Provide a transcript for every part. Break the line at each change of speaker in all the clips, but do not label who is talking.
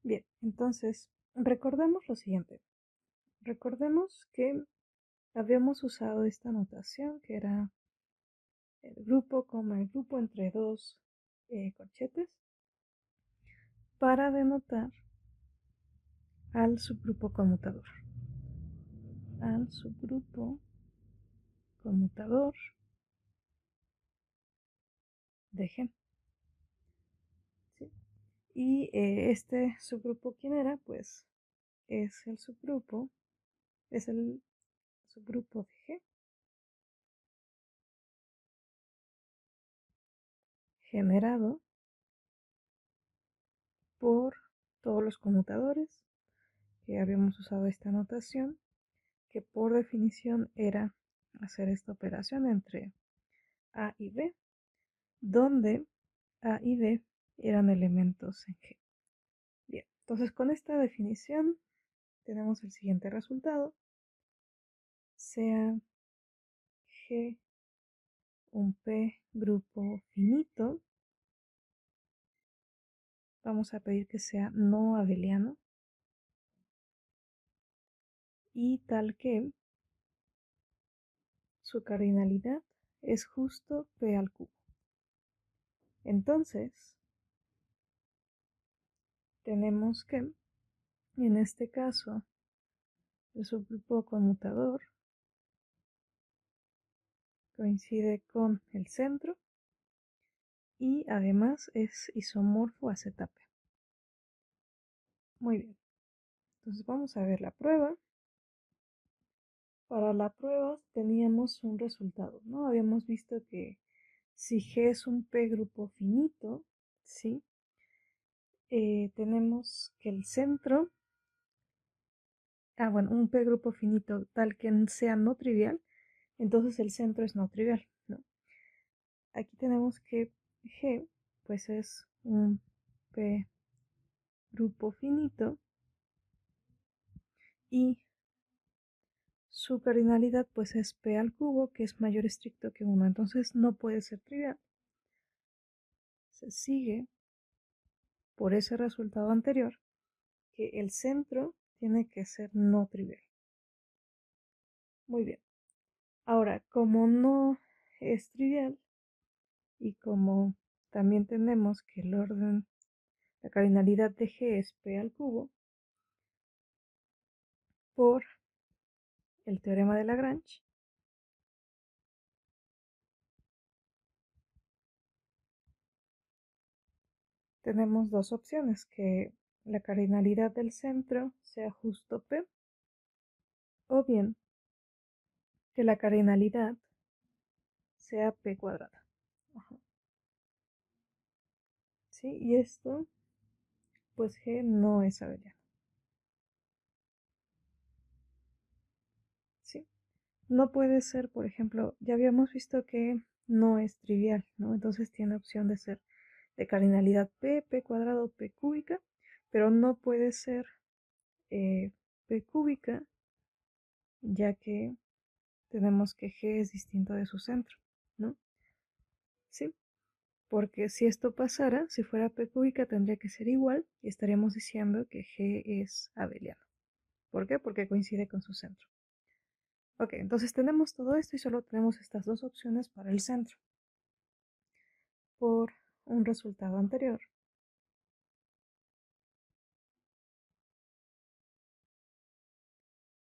Bien, entonces recordemos lo siguiente. Recordemos que habíamos usado esta notación que era el grupo, el grupo entre dos corchetes para denotar al subgrupo conmutador. Al subgrupo conmutador de G. ¿Sí? Y este subgrupo, ¿quién era? Pues es el subgrupo de G generado por todos los conmutadores que habíamos usado esta notación, que por definición era hacer esta operación entre A y B, donde A y B eran elementos en G. Bien, entonces con esta definición tenemos el siguiente resultado, sea G un P grupo finito, vamos a pedir que sea no abeliano y tal que su cardinalidad es justo P al cubo. Entonces, tenemos que, en este caso, el subgrupo conmutador coincide con el centro y además es isomorfo a ZP. Muy bien, entonces vamos a ver la prueba. Para la prueba teníamos un resultado, ¿no? Habíamos visto que si G es un P grupo finito, ¿sí? Tenemos que el centro, bueno, un P grupo finito tal que sea no trivial, entonces el centro es no trivial, ¿no? Aquí tenemos que G, pues es un P grupo finito y su cardinalidad pues es P al cubo, que es mayor estricto que 1, entonces no puede ser trivial. Se sigue por ese resultado anterior que el centro tiene que ser no trivial. Muy bien. Ahora, como no es trivial y como también tenemos que el orden, la cardinalidad de G es P al cubo, por el teorema de Lagrange, tenemos dos opciones, que la cardinalidad del centro sea justo P, o bien que la cardinalidad sea P cuadrada. Ajá. ¿Sí? Y esto, pues G no es abeliano. ¿Sí? No puede ser, por ejemplo, ya habíamos visto que no es trivial, ¿no? Entonces tiene opción de ser de cardinalidad P, P cuadrado, P cúbica, pero no puede ser P cúbica, ya que tenemos que G es distinto de su centro, ¿no? ¿Sí? Porque si esto pasara, si fuera P cúbica tendría que ser igual y estaríamos diciendo que G es abeliano. ¿Por qué? Porque coincide con su centro. Ok, entonces tenemos todo esto y solo tenemos estas dos opciones para el centro. Por un resultado anterior,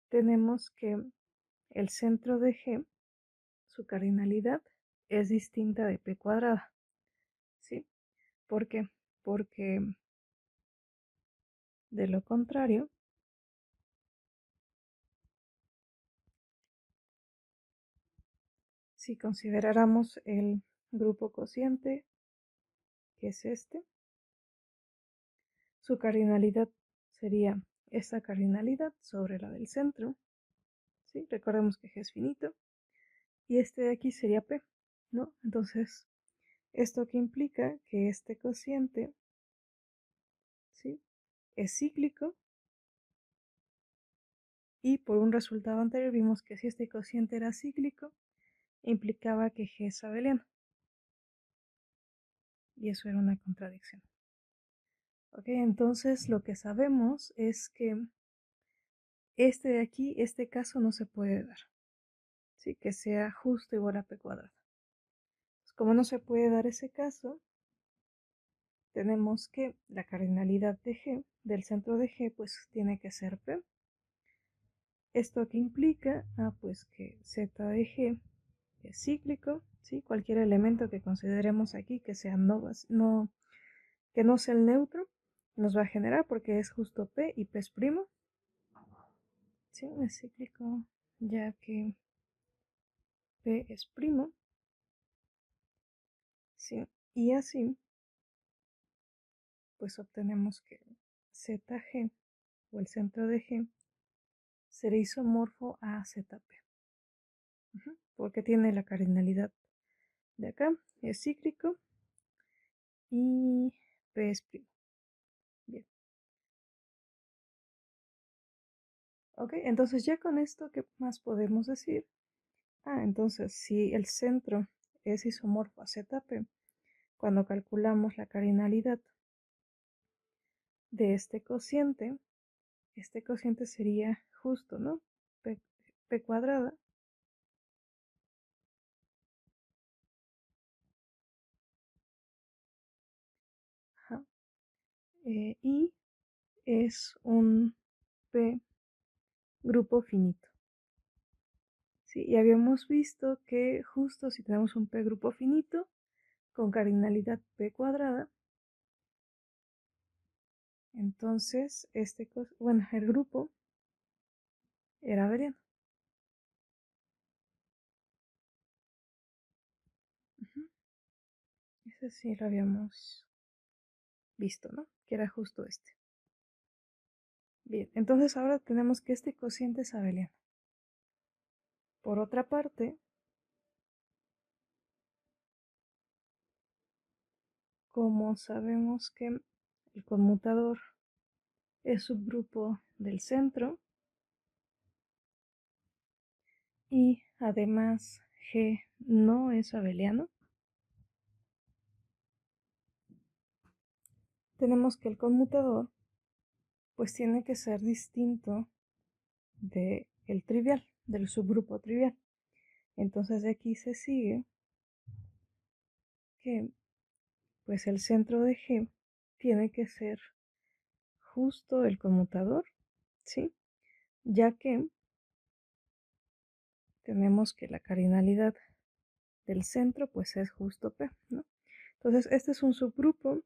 tenemos que el centro de G, su cardinalidad, es distinta de P cuadrada. ¿Sí? ¿Por qué? Porque de lo contrario, si consideráramos el grupo cociente, que es este, su cardinalidad sería esta cardinalidad sobre la del centro, ¿sí? Recordemos que G es finito, y este de aquí sería P, ¿no? Entonces, esto que implica que este cociente, ¿sí? Es cíclico, y por un resultado anterior vimos que si este cociente era cíclico, implicaba que G es abeliano, y eso era una contradicción. Ok, entonces lo que sabemos es que este de aquí, este caso no se puede dar. ¿Sí? Que sea justo igual a p cuadrado. Pues como no se puede dar ese caso, tenemos que la cardinalidad de G, del centro de G, pues tiene que ser P. ¿Esto qué implica? Pues que Z de G es cíclico, ¿sí? Cualquier elemento que consideremos aquí que sea que no sea el neutro, nos va a generar porque es justo P y P es primo. ¿Sí? Es cíclico ya que P es primo. ¿Sí? Y así, pues obtenemos que ZG o el centro de G será isomorfo a ZP. Porque tiene la cardinalidad de acá, es cíclico y P es primo. Bien. Ok, entonces ya con esto, ¿qué más podemos decir? Entonces si el centro es isomorfo a ZP, cuando calculamos la cardinalidad de este cociente sería justo, ¿no? P cuadrada y es un P grupo finito. Sí, y habíamos visto que justo si tenemos un P grupo finito con cardinalidad P cuadrada, entonces el grupo era abeliano. Ese sí lo habíamos visto, ¿no? Que era justo este. Bien, entonces ahora tenemos que este cociente es abeliano. Por otra parte, como sabemos que el conmutador es subgrupo del centro y además G no es abeliano, tenemos que el conmutador pues tiene que ser distinto del trivial, del subgrupo trivial. Entonces de aquí se sigue que pues el centro de G tiene que ser justo el conmutador, ¿sí? Ya que tenemos que la cardinalidad del centro pues es justo P, ¿no? Entonces este es un subgrupo,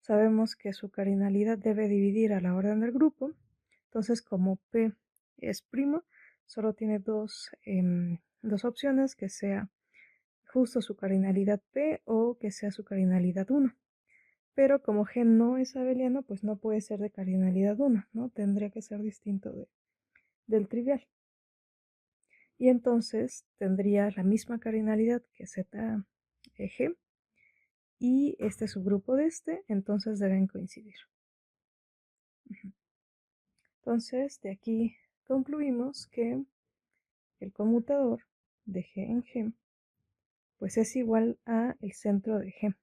sabemos que su cardinalidad debe dividir a la orden del grupo, entonces como P es primo, solo tiene dos opciones, que sea justo su cardinalidad P o que sea su cardinalidad 1. Pero como G no es abeliano, pues no puede ser de cardinalidad 1, ¿no? Tendría que ser distinto del trivial. Y entonces tendría la misma cardinalidad que ZG y este subgrupo de entonces deben coincidir. Entonces de aquí concluimos que el conmutador de G en G pues es igual a el centro de G.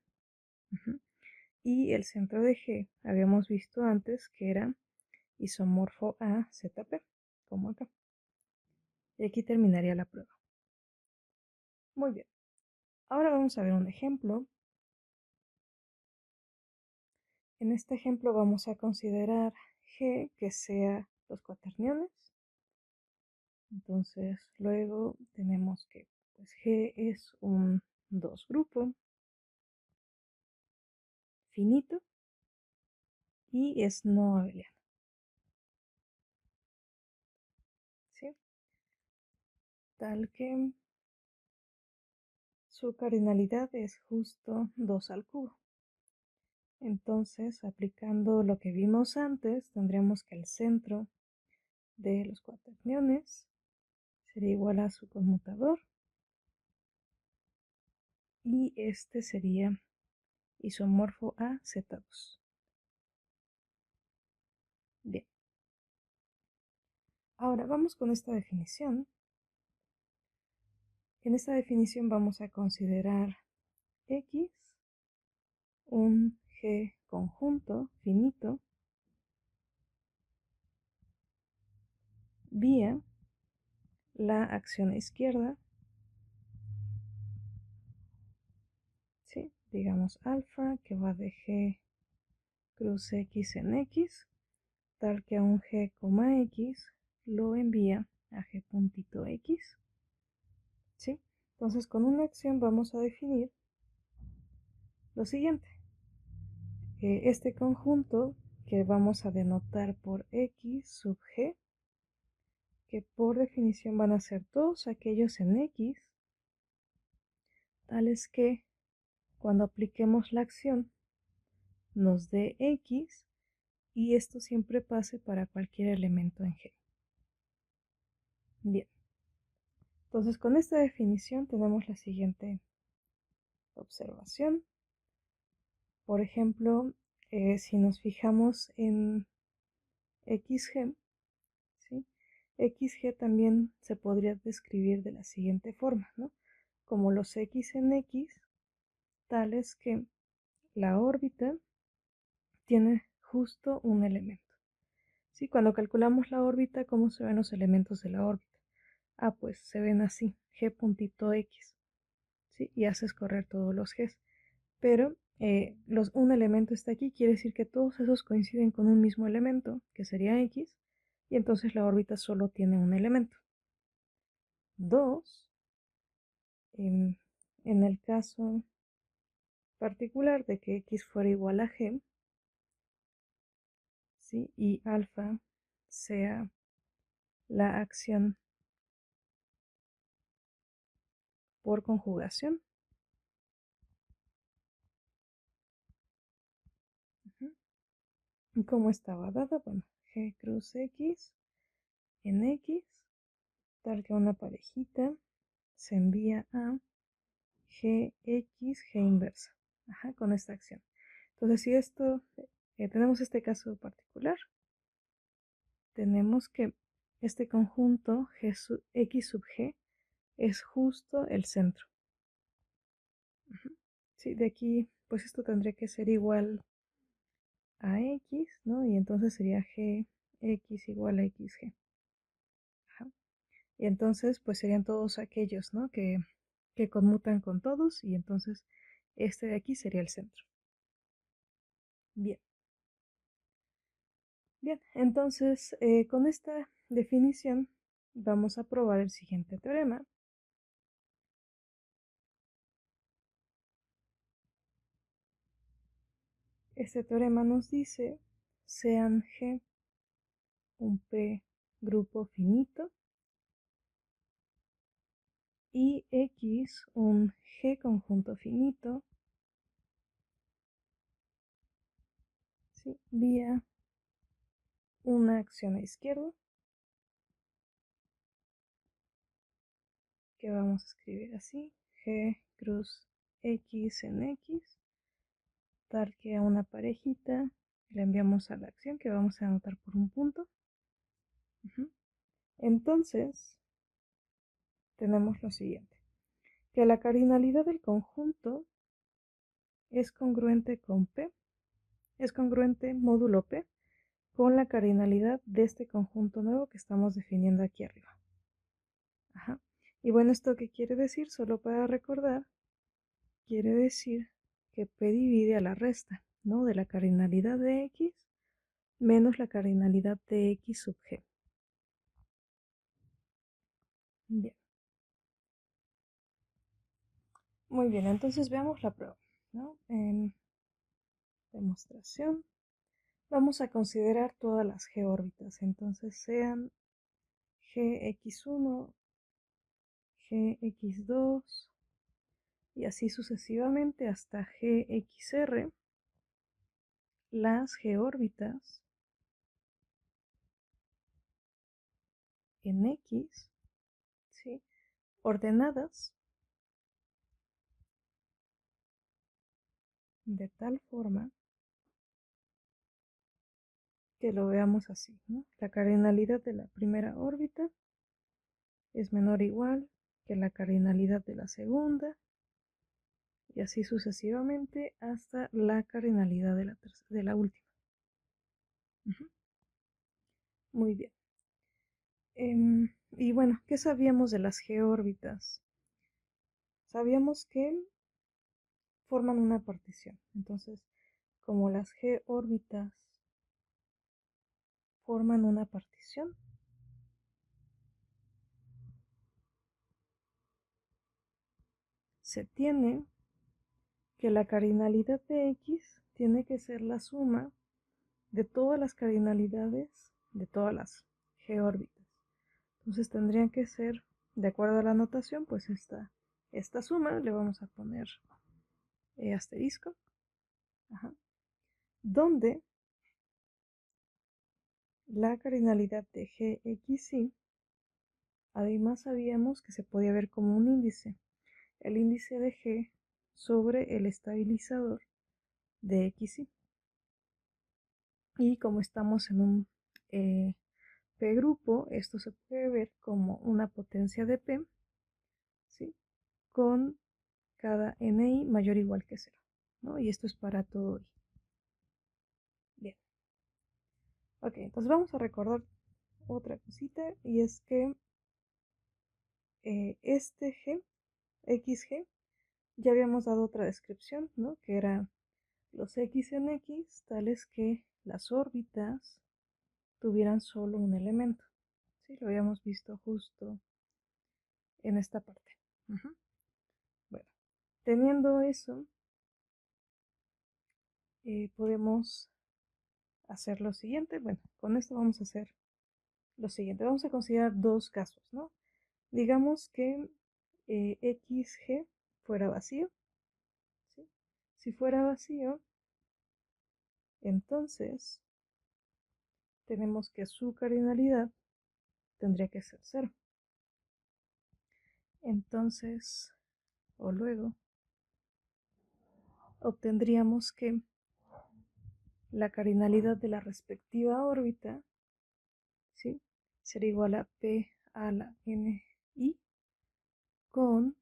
Y el centro de G habíamos visto antes que era isomorfo a ZP, como acá. Y aquí terminaría la prueba. Muy bien. Ahora vamos a ver un ejemplo. En este ejemplo vamos a considerar G que sea los cuaterniones. Entonces luego tenemos que pues, G es un 2 grupo finito y es no abeliano. ¿Sí? Tal que su cardinalidad es justo 2 al cubo. Entonces, aplicando lo que vimos antes, tendremos que el centro de los cuaterniones sería igual a su conmutador y este sería isomorfo a Z2. Bien, ahora vamos con esta definición. En esta definición vamos a considerar X un G conjunto finito vía la acción izquierda, ¿sí? Digamos alfa, que va de G cruz X en X, tal que a un G, X lo envía a G puntito X, ¿sí? Entonces con una acción vamos a definir lo siguiente. Este conjunto que vamos a denotar por X sub G, que por definición van a ser todos aquellos en X, tales que cuando apliquemos la acción nos dé X y esto siempre pase para cualquier elemento en G. Bien, entonces con esta definición tenemos la siguiente observación. Por ejemplo, si nos fijamos en XG, ¿sí? XG también se podría describir de la siguiente forma, ¿no? Como los X en X, tales que la órbita tiene justo un elemento. ¿Sí? Cuando calculamos la órbita, ¿cómo se ven los elementos de la órbita? Ah, pues se ven así, G puntito X, ¿sí? Y haces correr todos los Gs. Pero un elemento está aquí, quiere decir que todos esos coinciden con un mismo elemento, que sería X, y entonces la órbita solo tiene un elemento. 2, en el caso particular de que X fuera igual a G, ¿sí? Y alfa sea la acción por conjugación. ¿Y cómo estaba dada? Bueno, G cruz X en X, tal que una parejita se envía a Gx, G inversa, con esta acción. Entonces, si tenemos este caso particular, tenemos que este conjunto X sub G es justo el centro. Sí, de aquí, pues esto tendría que ser igual a X, ¿no? Y entonces sería Gx igual a XG. Y entonces, pues serían todos aquellos, ¿no? Que conmutan con todos, y entonces este de aquí sería el centro. Bien. Bien, entonces con esta definición vamos a probar el siguiente teorema. Este teorema nos dice, sean G un P grupo finito y X un G conjunto finito, ¿sí? Vía una acción a izquierda, que vamos a escribir así, G cruz X en X, tal que a una parejita le enviamos a la acción que vamos a anotar por un punto. Entonces, tenemos lo siguiente, que la cardinalidad del conjunto es congruente con P, es congruente módulo P con la cardinalidad de este conjunto nuevo que estamos definiendo aquí arriba. Y bueno, ¿esto qué quiere decir? Solo para recordar, quiere decir que P divide a la resta, ¿no? De la cardinalidad de X menos la cardinalidad de X sub G. Bien. Muy bien, entonces veamos la prueba, ¿no? En demostración vamos a considerar todas las G órbitas, entonces sean Gx1, Gx2 y así sucesivamente hasta Gxr, las G órbitas en X, ¿sí? Ordenadas de tal forma que lo veamos así, ¿no? La cardinalidad de la primera órbita es menor o igual que la cardinalidad de la segunda y así sucesivamente hasta la cardinalidad de la última. Muy bien. Y bueno, ¿qué sabíamos de las G-órbitas? Sabíamos que forman una partición. Entonces, como las G-órbitas forman una partición, se tiene que la cardinalidad de X tiene que ser la suma de todas las cardinalidades de todas las G-órbitas. Entonces tendrían que ser, de acuerdo a la notación, pues esta suma le vamos a poner asterisco, donde la cardinalidad de GXY, además sabíamos que se podía ver como un índice, el índice de G sobre el estabilizador de XY. Y como estamos en un P grupo, esto se puede ver como una potencia de P, ¿sí? Con cada NI mayor o igual que 0, ¿no? Y esto es para todo I. Bien. Ok, entonces vamos a recordar otra cosita, y es que este G, XG, ya habíamos dado otra descripción, ¿no? Que era los X en X, tales que las órbitas tuvieran solo un elemento. ¿Sí? Lo habíamos visto justo en esta parte. Bueno, teniendo eso, podemos hacer lo siguiente. Bueno, con esto vamos a hacer lo siguiente. Vamos a considerar dos casos, ¿no? Digamos que XG fuera vacío. ¿Sí? Si fuera vacío, entonces tenemos que su cardinalidad tendría que ser 0. Entonces, o luego, obtendríamos que la cardinalidad de la respectiva órbita, ¿sí?, sería igual a P a la NI con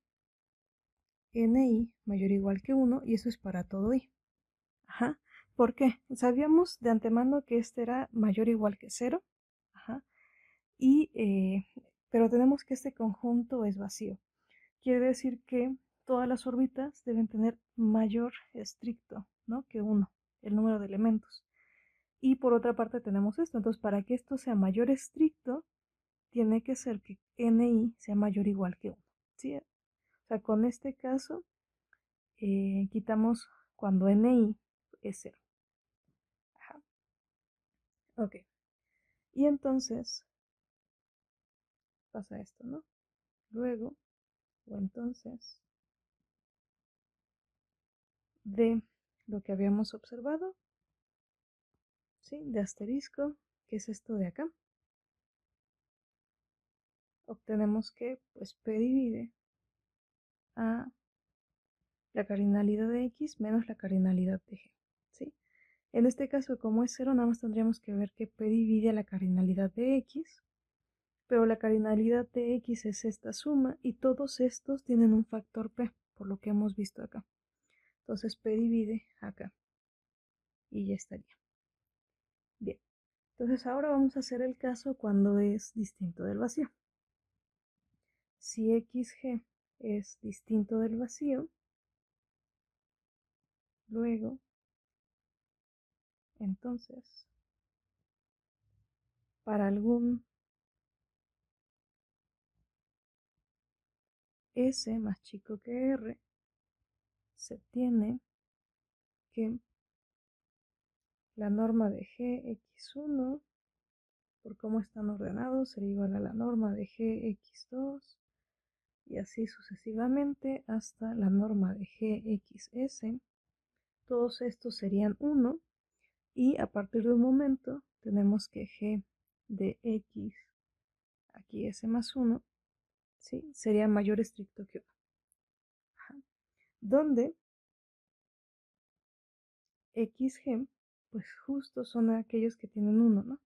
NI mayor o igual que 1, y eso es para todo I. Ajá. ¿Por qué? Sabíamos de antemano que este era mayor o igual que 0. Ajá. Pero tenemos que este conjunto es vacío. Quiere decir que todas las órbitas deben tener mayor estricto, ¿no?, que 1, el número de elementos. Y por otra parte tenemos esto. Entonces, para que esto sea mayor estricto, tiene que ser que NI sea mayor o igual que 1. ¿Sí? O sea, con este caso, quitamos cuando NI es 0. Ajá. Ok. Y entonces pasa esto, ¿no? Luego, o entonces, de lo que habíamos observado, ¿sí?, de asterisco, que es esto de acá, obtenemos que pues P divide a la cardinalidad de X menos la cardinalidad de G, ¿sí? En este caso, como es 0, nada más tendríamos que ver que P divide a la cardinalidad de X, pero la cardinalidad de X es esta suma y todos estos tienen un factor P, por lo que hemos visto acá. Entonces P divide acá y ya estaría. Bien, entonces ahora vamos a hacer el caso cuando es distinto del vacío. Si XG es distinto del vacío, luego, entonces, para algún S más chico que R, se tiene que la norma de Gx1, por cómo están ordenados, sería igual a la norma de Gx2, y así sucesivamente hasta la norma de Gxs. Todos estos serían 1, y a partir de un momento tenemos que G de X, aquí S más 1, ¿sí?, sería mayor estricto que 1. Ajá. Donde XG, pues justo son aquellos que tienen 1, ¿no?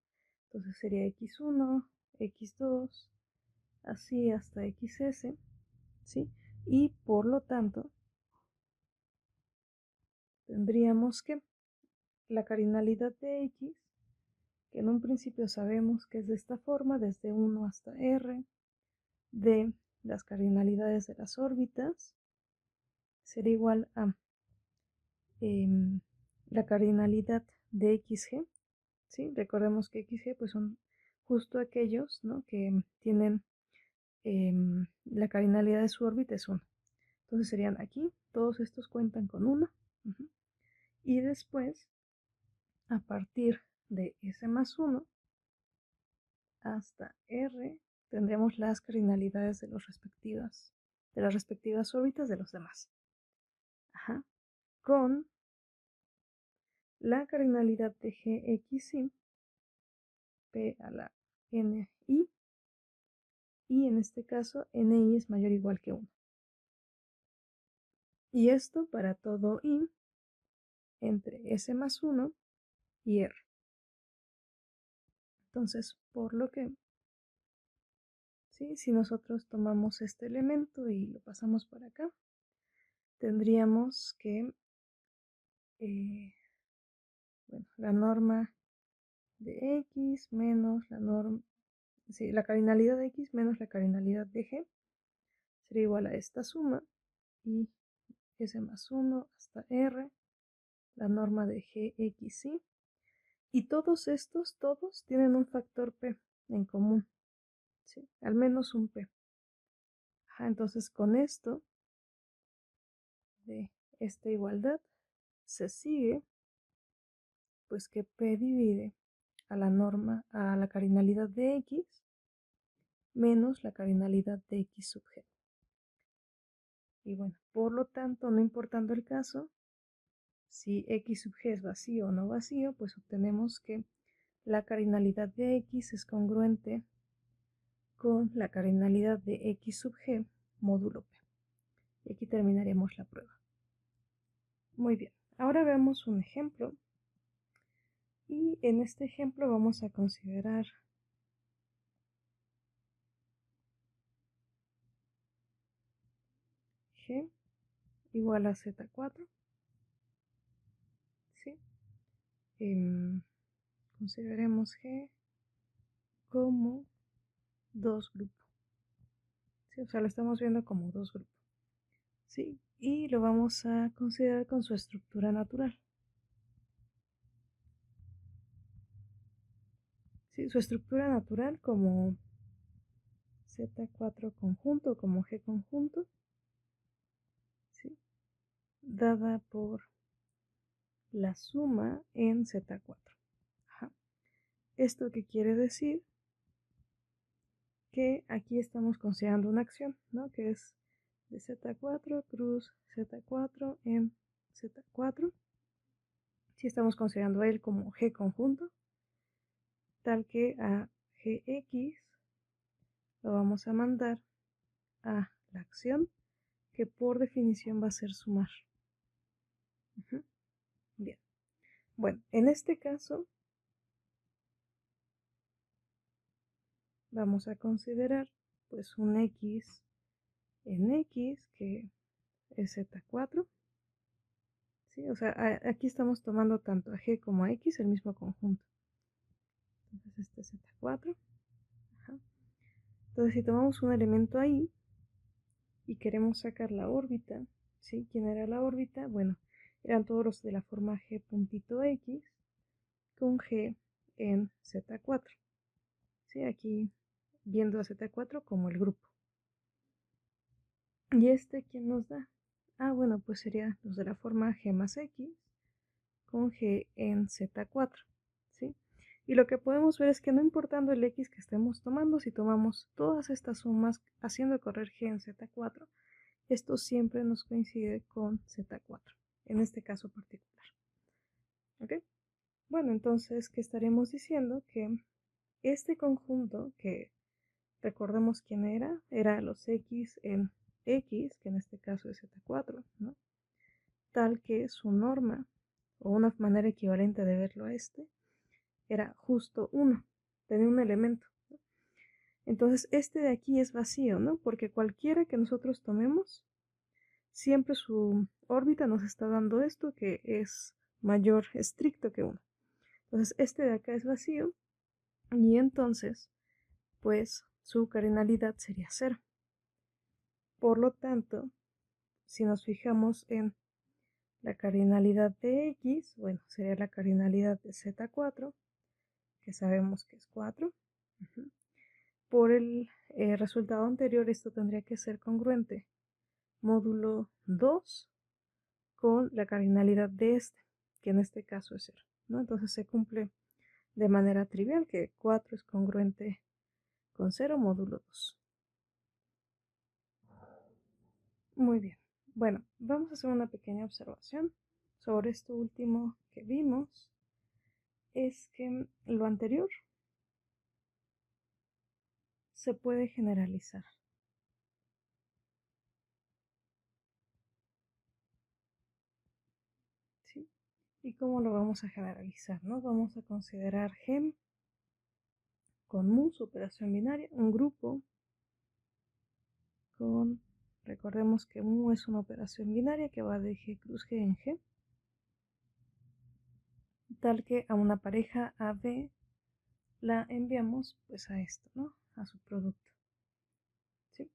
Entonces sería X1, X2, así hasta XS, ¿sí? Y por lo tanto, tendríamos que la cardinalidad de X, que en un principio sabemos que es de esta forma, desde 1 hasta R, de las cardinalidades de las órbitas, será igual a la cardinalidad de XG, ¿sí? Recordemos que XG pues son justo aquellos, ¿no?, que tienen la cardinalidad de su órbita es 1. Entonces serían aquí, todos estos cuentan con 1. Y después, a partir de S más 1 hasta R, tendremos las cardinalidades de las respectivas órbitas de los demás. Con la cardinalidad de GXY, P a la NI, y en este caso NI es mayor o igual que 1. Y esto para todo I entre S más 1 y R. Entonces, por lo que, ¿sí?, si nosotros tomamos este elemento y lo pasamos para acá, tendríamos que, bueno, la norma de X menos la norma, sí, la cardinalidad de X menos la cardinalidad de G sería igual a esta suma, y S más 1 hasta R, la norma de GXY, y todos estos, todos tienen un factor P en común, ¿sí?, al menos un P. Entonces con esto de esta igualdad se sigue pues que P divide a la norma, a la cardinalidad de X menos la cardinalidad de X sub G. Y bueno, por lo tanto, no importando el caso, si X sub G es vacío o no vacío, pues obtenemos que la cardinalidad de X es congruente con la cardinalidad de X sub G módulo P. Y aquí terminaremos la prueba. Muy bien, ahora veamos un ejemplo. Y en este ejemplo vamos a considerar G igual a Z4, ¿sí? Consideremos G como dos grupos, ¿sí? O sea, lo estamos viendo como dos grupos, ¿sí? Y lo vamos a considerar con su estructura natural, ¿sí? Su estructura natural como Z4 conjunto, como G conjunto, ¿sí?, dada por la suma en Z4. ¿Esto qué quiere decir? Que aquí estamos considerando una acción, ¿no?, que es de Z4 cruz Z4 en Z4. Si estamos considerando él como G conjunto, tal que a Gx lo vamos a mandar a la acción, que por definición va a ser sumar. Bien. Bueno, en este caso vamos a considerar pues un X en X que es Z4, ¿sí? O sea, aquí estamos tomando tanto a G como a X el mismo conjunto. Entonces este es Z4. Entonces si tomamos un elemento ahí y queremos sacar la órbita, ¿sí? ¿Quién era la órbita? Bueno, eran todos los de la forma G puntito X con G en Z4. ¿Sí? Aquí viendo a Z4 como el grupo. ¿Y este quién nos da? Ah, bueno, pues sería los de la forma G más X con G en Z4, ¿sí? Y lo que podemos ver es que no importando el X que estemos tomando, si tomamos todas estas sumas haciendo correr G en Z4, esto siempre nos coincide con Z4, en este caso particular. ¿Ok? Bueno, entonces, ¿qué estaremos diciendo? Que este conjunto, que recordemos quién era, era los X en X, que en este caso es Z4, ¿no?, tal que su norma, o una manera equivalente de verlo a este, era justo 1, tenía un elemento, ¿no? Entonces este de aquí es vacío, ¿no?, porque cualquiera que nosotros tomemos siempre su órbita nos está dando esto que es mayor estricto que 1. Entonces este de acá es vacío y entonces pues su cardinalidad sería 0. Por lo tanto, si nos fijamos en la cardinalidad de X, bueno, sería la cardinalidad de Z4, que sabemos que es 4. Por el resultado anterior, esto tendría que ser congruente módulo 2 con la cardinalidad de este, que en este caso es 0, ¿no? Entonces se cumple de manera trivial que 4 es congruente con 0 módulo 2. Muy bien. Bueno, vamos a hacer una pequeña observación sobre esto último que vimos. Es que lo anterior se puede generalizar. ¿Sí? ¿Y cómo lo vamos a generalizar? ¿No? Vamos a considerar G con mu, su operación binaria, un grupo con, recordemos que mu es una operación binaria que va de G cruz G en G, tal que a una pareja AB la enviamos pues a esto, ¿no? A su producto. ¿Sí?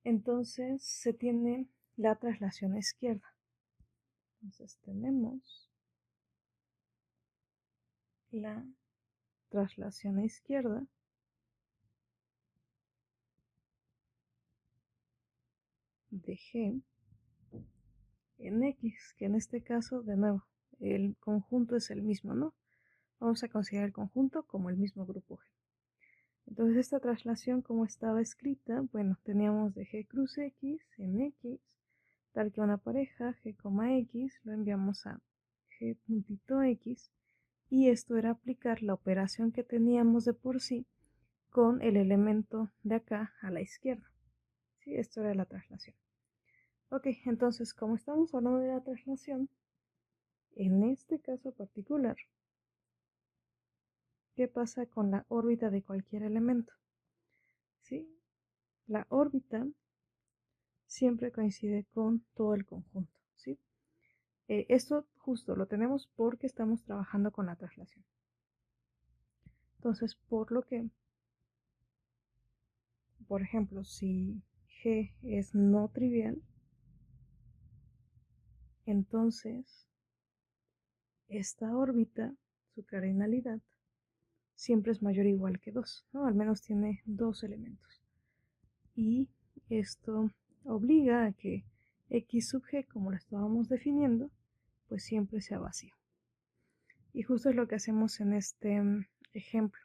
Entonces se tiene la traslación a izquierda. Entonces tenemos la traslación a izquierda de G en X, que en este caso, de nuevo, el conjunto es el mismo, ¿no? Vamos a considerar el conjunto como el mismo grupo G. Entonces esta traslación, como estaba escrita, bueno, teníamos de G cruz X en X, tal que una pareja G, X, lo enviamos a G puntito X, y esto era aplicar la operación que teníamos de por sí con el elemento de acá a la izquierda. ¿Sí? Esto era la traslación. Ok, entonces como estamos hablando de la traslación, en este caso particular, ¿qué pasa con la órbita de cualquier elemento? ¿Sí? La órbita siempre coincide con todo el conjunto. ¿Sí? Esto justo lo tenemos porque estamos trabajando con la traslación. Entonces, por lo que, por ejemplo, si G es no trivial, entonces esta órbita, su cardinalidad, siempre es mayor o igual que 2, ¿no? Al menos tiene 2 elementos. Y esto obliga a que X sub G, como lo estábamos definiendo, pues siempre sea vacío. Y justo es lo que hacemos en este ejemplo,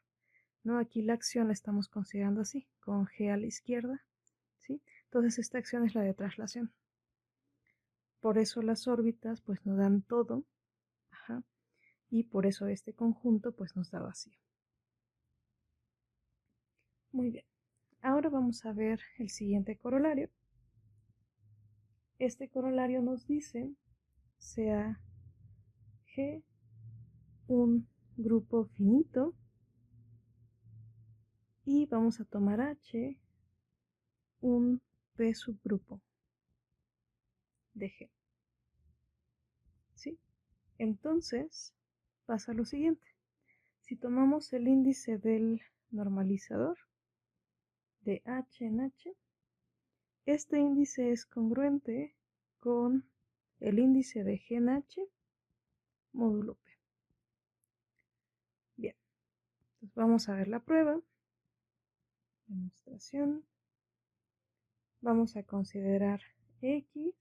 ¿no? Aquí la acción la estamos considerando así, con G a la izquierda, ¿sí? Entonces esta acción es la de traslación. Por eso las órbitas pues nos dan todo, ajá, y por eso este conjunto pues nos da vacío. Muy bien, ahora vamos a ver el siguiente corolario. Este corolario nos dice sea G un grupo finito y vamos a tomar H un P subgrupo de G. ¿Sí? Entonces pasa lo siguiente. Si tomamos el índice del normalizador de H en H, este índice es congruente con el índice de G en H módulo P. Bien, entonces vamos a ver la prueba. Demostración. Vamos a considerar X,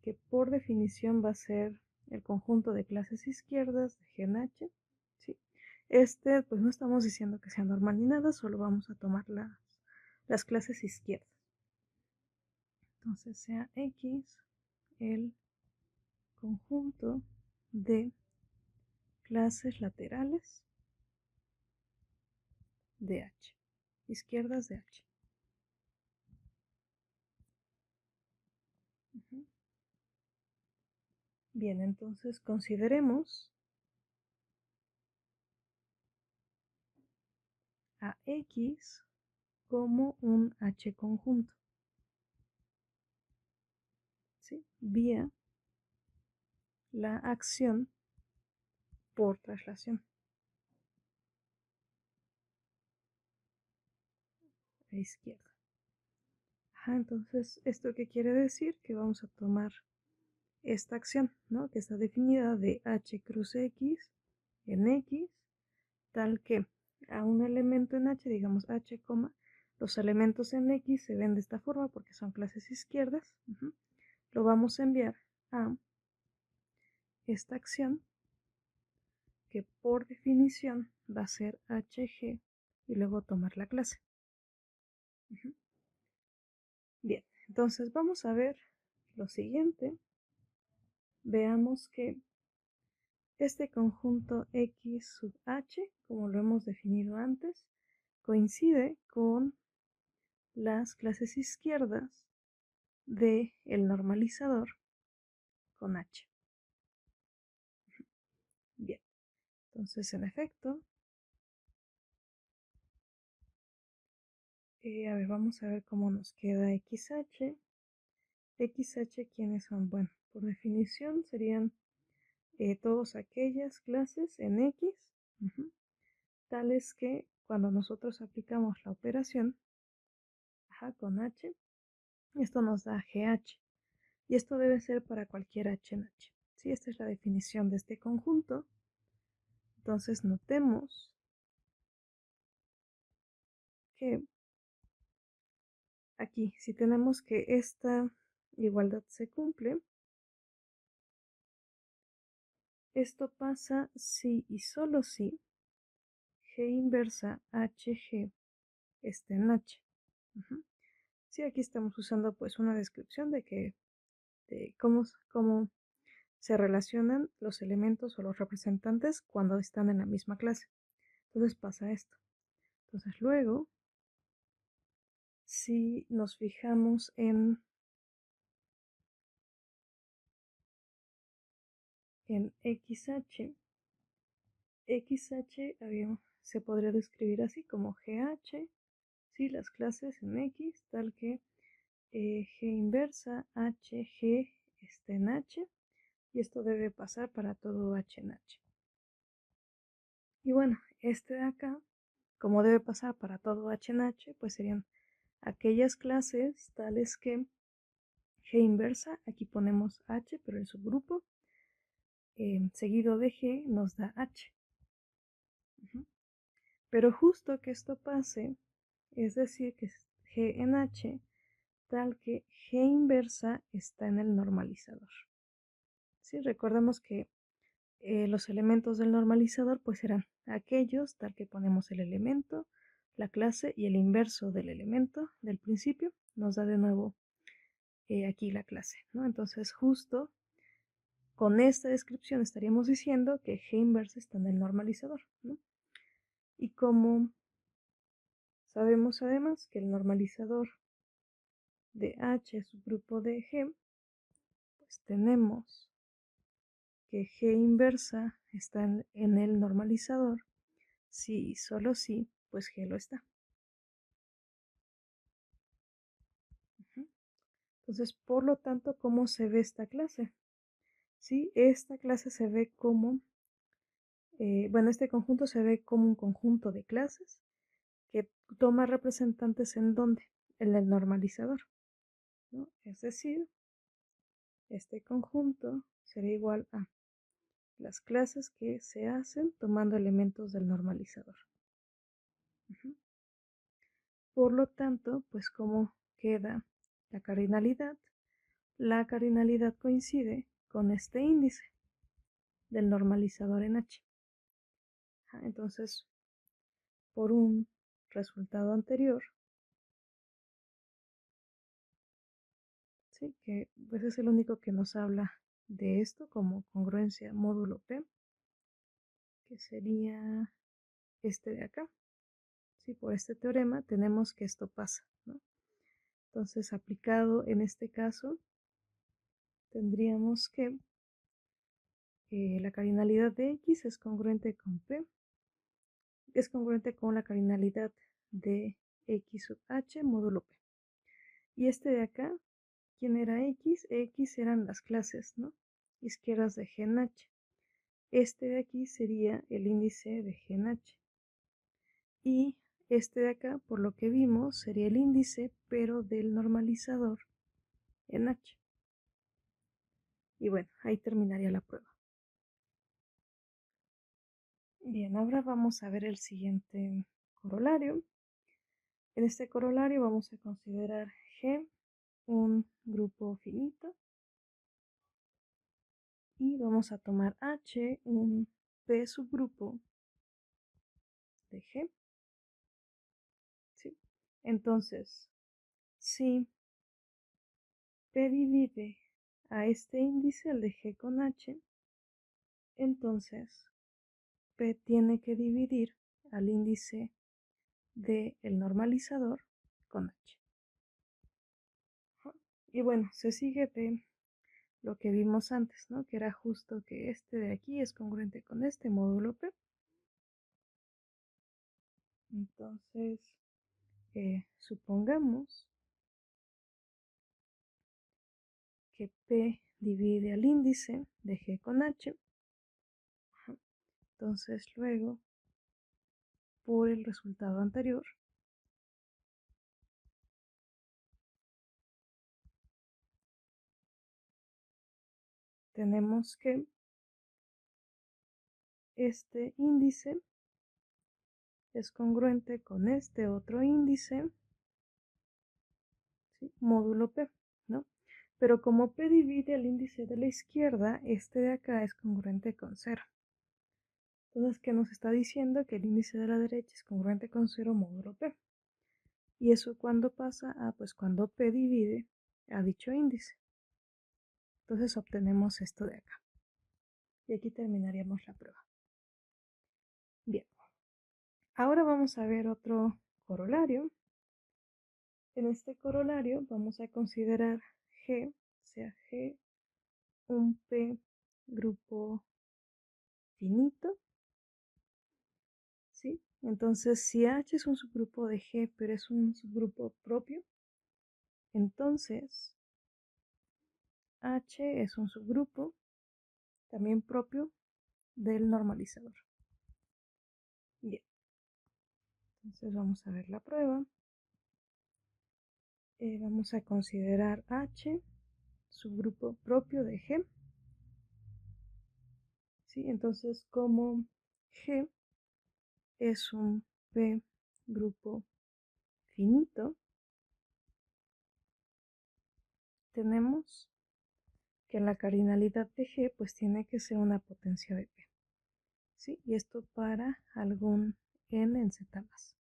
que por definición va a ser el conjunto de clases izquierdas de G en H. ¿Sí? Este, pues no estamos diciendo que sea normal ni nada, solo vamos a tomar las clases izquierdas. Entonces sea X el conjunto de clases laterales de H, izquierdas de H. Bien, entonces consideremos a X como un H conjunto. ¿sí? Vía la acción por traslación. A izquierda. Entonces, ¿esto qué quiere decir? Que vamos a tomar esta acción, ¿no? Que está definida de h cruz x en x, tal que a un elemento en h, digamos h, los elementos en x se ven de esta forma porque son clases izquierdas. Lo vamos a enviar a esta acción que por definición va a ser hg y luego tomar la clase. Bien, entonces vamos a ver lo siguiente. Veamos que este conjunto x sub h, como lo hemos definido antes, coincide con las clases izquierdas del normalizador con h. Bien, entonces en efecto, a ver, vamos a ver cómo nos queda xh. xh, ¿quiénes son? Bueno, por definición serían todas aquellas clases en x, tales que cuando nosotros aplicamos la operación con h, esto nos da gh. Y esto debe ser para cualquier h en h. ¿Sí? Esta es la definición de este conjunto. Entonces notemos que aquí, si tenemos que esta igualdad se cumple, esto pasa si y solo si g inversa hg está en h. Sí, aquí estamos usando pues una descripción de cómo se relacionan los elementos o los representantes cuando están en la misma clase. Entonces pasa esto. Entonces luego, si nos fijamos en xh, se podría describir así como gh, ¿sí? Las clases en x, tal que g inversa hg está en h, y esto debe pasar para todo h en h. Y bueno, este de acá, como debe pasar para todo h en h, pues serían aquellas clases tales que g inversa, aquí ponemos h, pero el subgrupo, seguido de g nos da h. Pero justo que esto pase, es decir, que g en h, tal que g inversa está en el normalizador. ¿Sí? Recordemos que los elementos del normalizador pues serán aquellos, tal que ponemos el elemento, la clase y el inverso del elemento del principio, nos da de nuevo aquí la clase, ¿no? Entonces justo con esta descripción estaríamos diciendo que g inversa está en el normalizador, ¿no? Y como sabemos además que el normalizador de h subgrupo de g, pues tenemos que g inversa está en el normalizador, si y solo si, pues g lo está. Entonces, por lo tanto, ¿cómo se ve esta clase? ¿Sí? Esta clase se ve como, bueno, este conjunto se ve como un conjunto de clases que toma representantes en dónde, en el normalizador, ¿no? Es decir, este conjunto será igual a las clases que se hacen tomando elementos del normalizador. Por lo tanto, pues ¿cómo queda la cardinalidad? La cardinalidad coincide con este índice del normalizador en H. Entonces, por un resultado anterior, ¿sí? Que pues es el único que nos habla de esto como congruencia módulo P, que sería este de acá. ¿Sí? Por este teorema tenemos que esto pasa, ¿no? Entonces, aplicado en este caso, tendríamos que la cardinalidad de X es congruente con P, es congruente con la cardinalidad de X sub H módulo P. Y este de acá ¿quién era X? X eran las clases, ¿no? Izquierdas de G en H. Este de aquí sería el índice de G en H. Y este de acá, por lo que vimos, sería el índice, pero del normalizador en H. Y bueno, ahí terminaría la prueba. Bien, ahora vamos a ver el siguiente corolario. En este corolario vamos a considerar G un grupo finito y vamos a tomar H un P subgrupo de G. ¿Sí? Entonces, si P divide a este índice, el de G con H, entonces P tiene que dividir al índice del normalizador con H. Y bueno, se sigue de lo que vimos antes, ¿no? Que era justo que este de aquí es congruente con este módulo P. Entonces, supongamos que P divide al índice de G con H. Entonces, luego, por el resultado anterior, tenemos que este índice es congruente con este otro índice, ¿sí? Módulo P, ¿no? Pero como P divide el índice de la izquierda, este de acá es congruente con 0. Entonces, ¿qué nos está diciendo? Que el índice de la derecha es congruente con 0 módulo P. ¿Y eso cuándo pasa? Ah, pues cuando P divide a dicho índice. Entonces obtenemos esto de acá. Y aquí terminaríamos la prueba. Bien. Ahora vamos a ver otro corolario. En este corolario vamos a considerar G, o sea, G, un P grupo finito, ¿sí? Entonces, si H es un subgrupo de G, pero es un subgrupo propio, entonces H es un subgrupo también propio del normalizador. Bien, entonces vamos a ver la prueba. Vamos a considerar H subgrupo propio de G. ¿Sí? Entonces, como G es un P grupo finito, tenemos que la cardinalidad de G pues tiene que ser una potencia de P. ¿Sí? Y esto para algún n en Z más.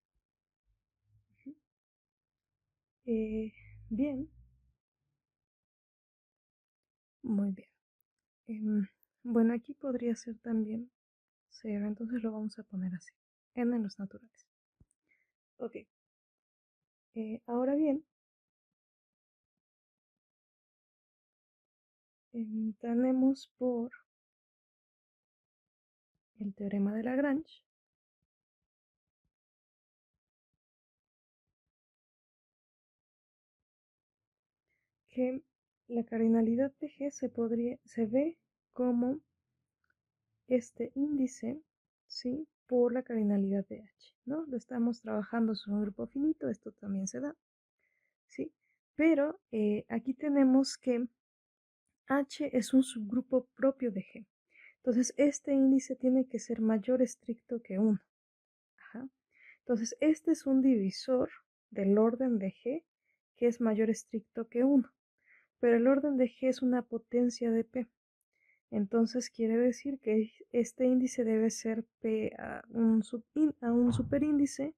Bien, muy bien. Bueno, aquí podría ser también 0, entonces lo vamos a poner así, n en los naturales. Ok, ahora bien, tenemos por el teorema de Lagrange que la cardinalidad de G se ve como este índice, ¿sí? Por la cardinalidad de H, ¿no? Lo estamos trabajando sobre un grupo finito, esto también se da, ¿sí? Pero aquí tenemos que H es un subgrupo propio de G. Entonces, este índice tiene que ser mayor estricto que 1. Ajá. Entonces, este es un divisor del orden de G que es mayor estricto que 1. Pero el orden de G es una potencia de P. Entonces quiere decir que este índice debe ser P a un superíndice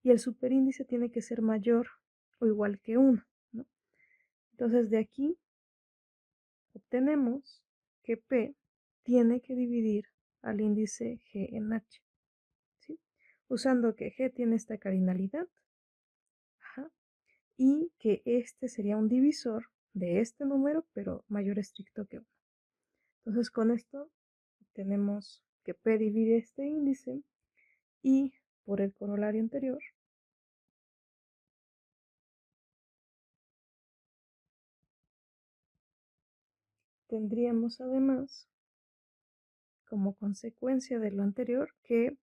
y el superíndice tiene que ser mayor o igual que 1, ¿no? Entonces de aquí obtenemos que P tiene que dividir al índice G en H, ¿sí? Usando que G tiene esta cardinalidad, ajá, y que este sería un divisor de este número, pero mayor estricto que 1. Entonces con esto tenemos que P divide este índice y por el corolario anterior tendríamos además, como consecuencia de lo anterior, que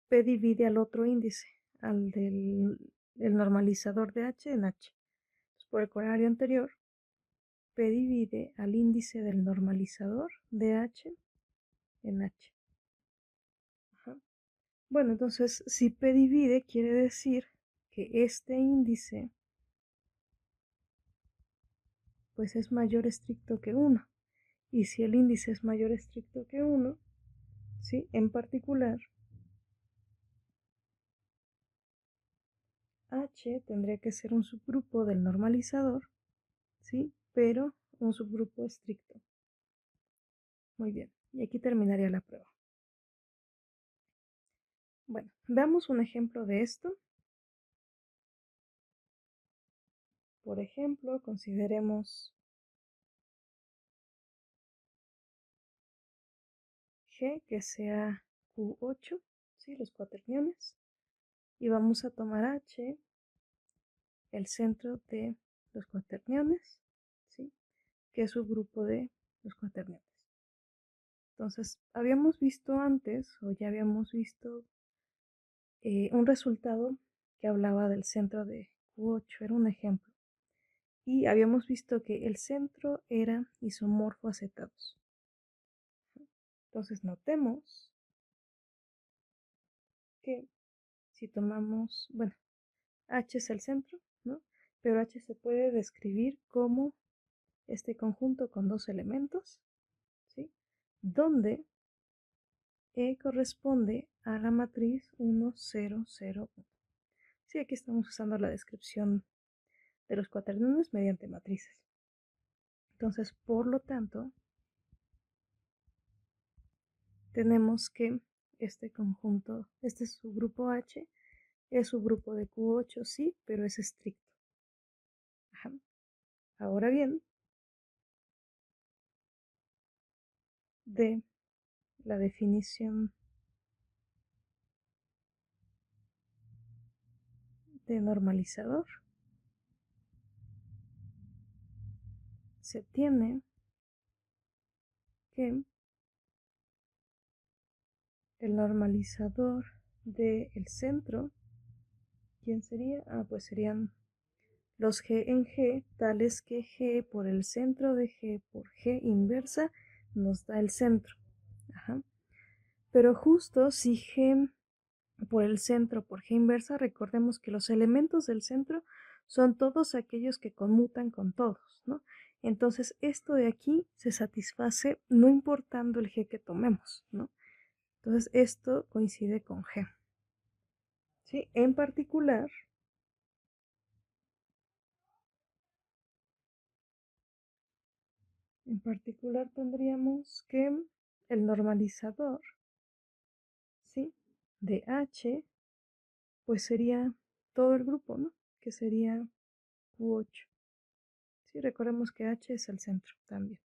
P divide al otro índice, al del normalizador de H en H. Entonces, por el corolario anterior, P divide al índice del normalizador de H en H. Ajá. Bueno, entonces, si P divide, quiere decir que este índice pues es mayor estricto que 1. Y si el índice es mayor estricto que 1, ¿sí? En particular, H tendría que ser un subgrupo del normalizador, ¿sí? Pero un subgrupo estricto. Muy bien, y aquí terminaría la prueba. Bueno, veamos un ejemplo de esto. Por ejemplo, consideremos G que sea Q8, ¿sí? Los cuaterniones. Y vamos a tomar H, el centro de los cuaterniones, ¿sí? Que es subgrupo de los cuaterniones. Entonces, habíamos visto antes, o ya habíamos visto un resultado que hablaba del centro de Q8, era un ejemplo. Y habíamos visto que el centro era isomorfo a Z2. Entonces, notemos que si tomamos, bueno, H es el centro, ¿no? Pero H se puede describir como este conjunto con dos elementos, ¿sí? Donde E corresponde a la matriz 1, 0, 0, 1. Sí, aquí estamos usando la descripción de los cuaterniones mediante matrices. Entonces, por lo tanto, tenemos que este conjunto, este subgrupo H, es subgrupo de Q8, sí, pero es estricto. Ajá. Ahora bien, de la definición de normalizador, se tiene que el normalizador del centro, ¿quién sería? Ah, pues serían los G en G, tales que G por el centro de G por G inversa nos da el centro. Ajá. Pero justo si G por el centro por G inversa, recordemos que los elementos del centro son todos aquellos que conmutan con todos, ¿no? Entonces, esto de aquí se satisface no importando el G que tomemos, ¿no? Entonces, esto coincide con G. ¿Sí? En particular tendríamos que el normalizador, ¿sí? De H, pues sería todo el grupo, ¿no? Que sería Q8. Sí, recordemos que H es el centro también.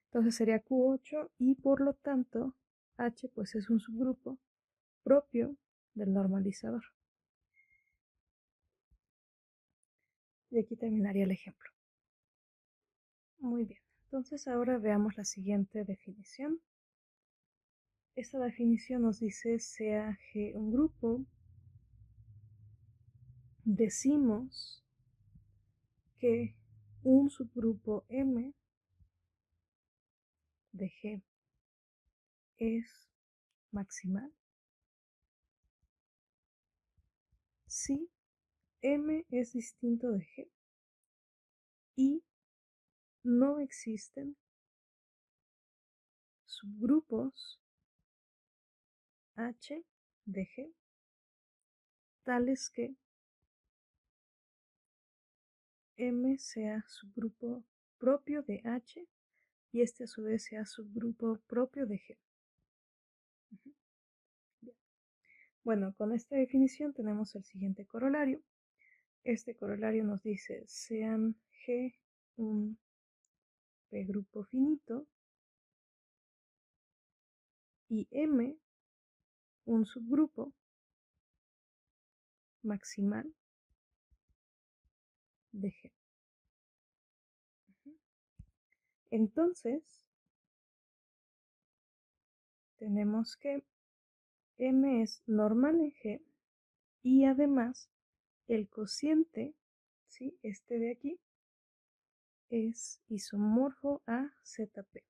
Entonces sería Q8 y por lo tanto H pues es un subgrupo propio del normalizador. Y aquí terminaría el ejemplo. Muy bien, entonces ahora veamos la siguiente definición. Esta definición nos dice sea G un grupo, decimos que un subgrupo M de G es maximal si M es distinto de G y no existen subgrupos H de G tales que M sea subgrupo propio de H y este a su vez sea subgrupo propio de G. Bien. Bueno, con esta definición tenemos el siguiente corolario. Este corolario nos dice sean G un P grupo finito y M un subgrupo maximal de G. Entonces, tenemos que M es normal en G y además el cociente, ¿sí? Este de aquí, es isomorfo a ZP.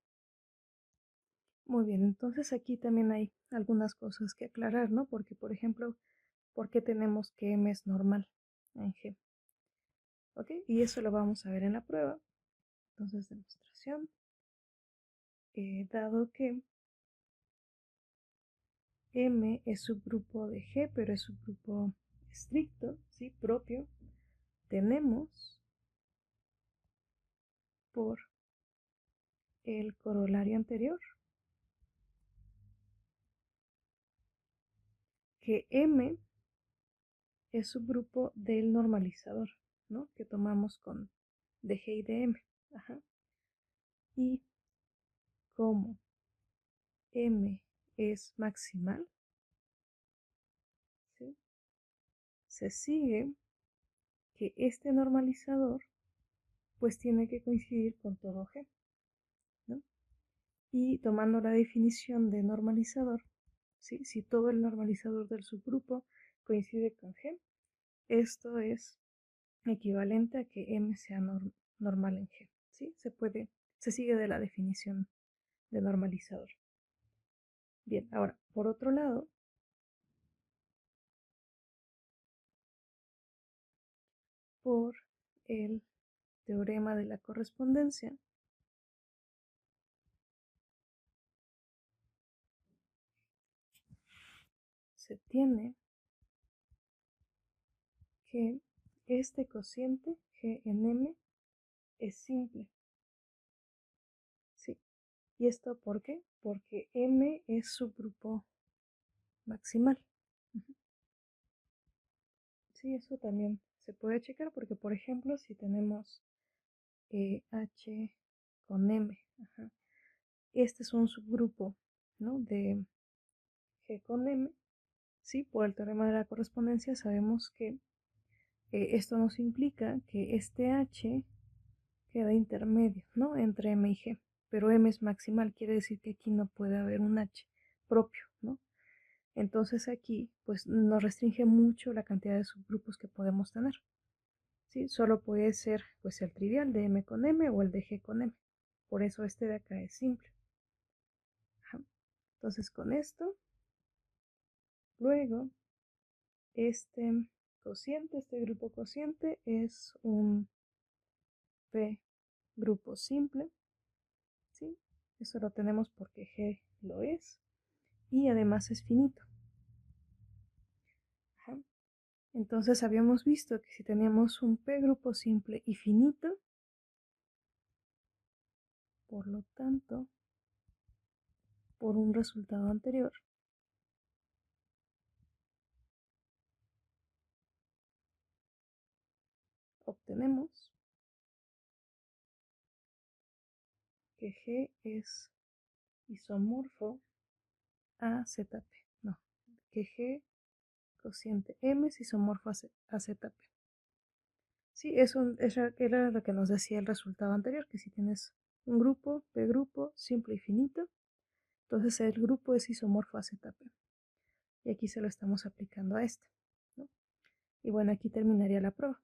Muy bien, entonces aquí también hay algunas cosas que aclarar, ¿no? Porque, por ejemplo, ¿por qué tenemos que M es normal en G? ¿Ok? Y eso lo vamos a ver en la prueba. Entonces, demostración. Dado que M es subgrupo de G, pero es subgrupo estricto, ¿sí? Propio, tenemos por el corolario anterior que M es subgrupo del normalizador, ¿no? Que tomamos con de G y de M. Ajá. Y como M es maximal, ¿sí? Se sigue que este normalizador pues tiene que coincidir con todo G, ¿no? Y tomando la definición de normalizador, ¿sí? Si todo el normalizador del subgrupo coincide con G, esto es equivalente a que M sea normal en G, ¿sí? Se sigue de la definición de normalizador. Bien, ahora, por otro lado, por el teorema de la correspondencia, se tiene que este cociente G en M es simple. Sí. ¿Y esto por qué? Porque M es subgrupo maximal. Sí, eso también se puede checar porque, por ejemplo, si tenemos H con M, ajá, este es un subgrupo, ¿no? De G con M, sí, por el teorema de la correspondencia sabemos que esto nos implica que este H queda intermedio, ¿no? Entre M y G, pero M es maximal, quiere decir que aquí no puede haber un H propio, ¿no? Entonces aquí pues nos restringe mucho la cantidad de subgrupos que podemos tener. ¿Sí? Solo puede ser pues el trivial de M con M o el de G con M. Por eso este de acá es simple. Ajá. Entonces con esto, luego este cociente, este grupo cociente es un P grupo simple. ¿Sí? Eso lo tenemos porque G lo es. Y además es finito. Ajá. Entonces habíamos visto que si teníamos un P grupo simple y finito, por lo tanto, por un resultado anterior, obtenemos que G es isomorfo a ZP. No, que G cociente M es isomorfo a ZP. Sí, eso era lo que nos decía el resultado anterior, que si tienes un grupo, P grupo, simple y finito, entonces el grupo es isomorfo a ZP. Y aquí se lo estamos aplicando a este, ¿no? Y bueno, aquí terminaría la prueba.